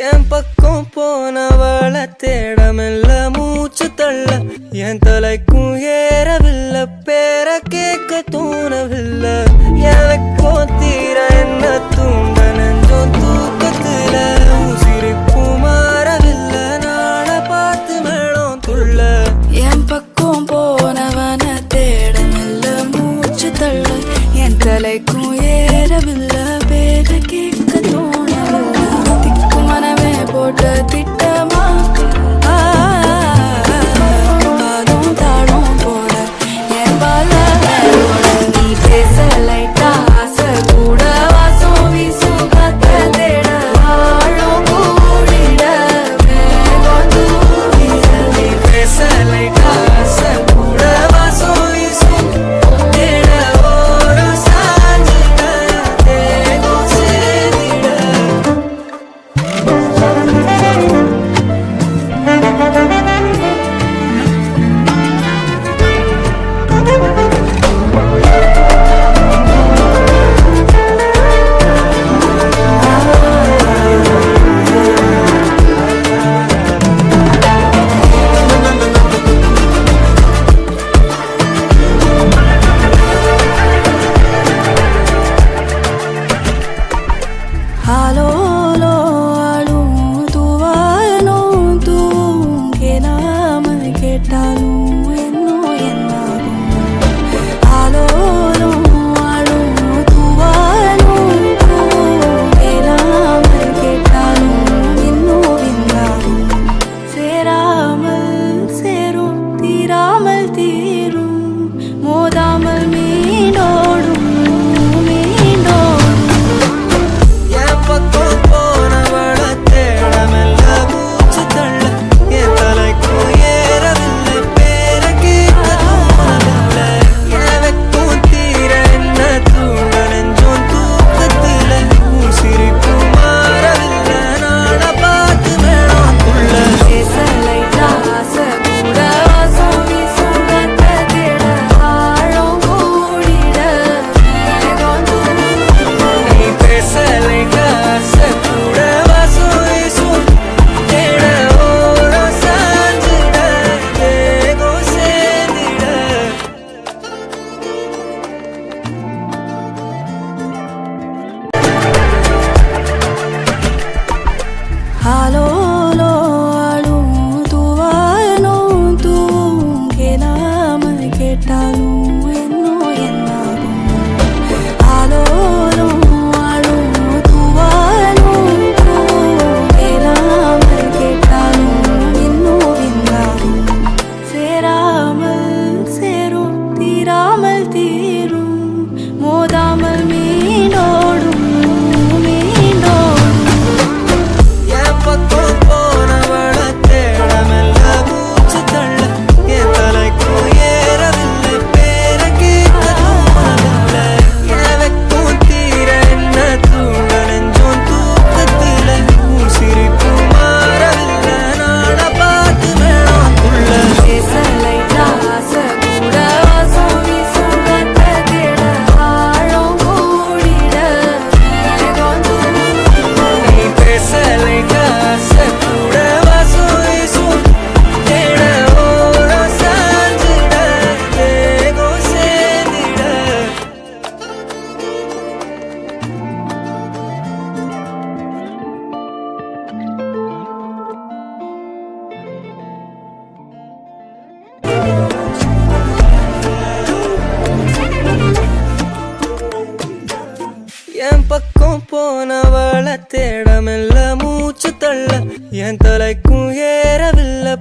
என் பக்கம் போனவள தேடமெல்ல மூச்சு தள்ள என் தலைக்கும் ஏறவில்லை பேர கேட்க தோணவில்லை எனக்கும் தீர என்ன தூண்ட நெஞ்சோம் தூக்கத்துல சிரிப்பும் மாறவில்லை நாள பார்த்து மேளம் துள்ள என் பக்கம் போனவன தேடமெல்ல மூச்சு தள்ள என் தலைக்கும் ஏறவில்லை பேர கேட்க தோணவில்லை மனமே போட்ட திட்டமா பாலும் தாழும் போல என் பால நீ பேச லைட்டா ஆசை கூட வாசம் வீசும் காத்த தேட ஆழம் கூடிட மேகம் தூவிட நீ பேச லைட்டா ஆசை கூட வாசம் வீசும் தேட ஓரம் சாஞ்சிட தேகம் சேதிட Halolo alum tuvalum tungelamal ketalum enno ennagum halolo alum tuvalum tungelamal ketalum enno ennagum seramal serum tiramal tirum modamal meendodum என் பக்கம் போனவள தேடமெல்ல மூச்சு தள்ள என் தலைக்கும் ஏறவில்லை பேர கேட்க தோணவில்லை எனக்கும் தீர என்ன தூண்ட நெஞ்சோம் தூக்கத்துல சிரிப்பு மாறவில்லை நாள பார்த்து மேளம் துள்ள பேச லைட்டா ஆசை கூட வாசம் வீசும் காத்த தேட ஆழம் கூடிட மேகம் தூவிட நீ பேச லைட்டா ஆசை கூட வாசம் வீசும் தேட ஓரம் சாஞ்சிட தேகம் சேதிட halolo alum tuvalum tungelamal ketalum enno ennagum halolo alum tuvalum tungelamal ketalum enno ennagum seramal serum tiramal tirum modamal meendodum என் பக்கம் போனவள தேடமெல்ல மூச்சு தள்ள என் தலைக்கும் ஏறவில்லை பேர கேட்க தோணவில்லை எனக்கும் தீர என்ன தூண்ட நெஞ்சோம் தூக்கத்துல சிரிப்பு மாறவில்லை நாள பார்த்து மேளம் துள்ள பேச லைட்டா ஆசை கூட வாசம் வீசும் காத்த தேட ஆழம் கூடிட மேகம் தூவிட நீ பேச லைட்டா ஆசை கூட வாசம் வீசும் தேட ஓரம் சாஞ்சிட தேகம் சேதிட என் பக்கம் போனவள தேடமெல்ல மூச்சு தள்ள என் தலைக்கும் ஏறவில்லை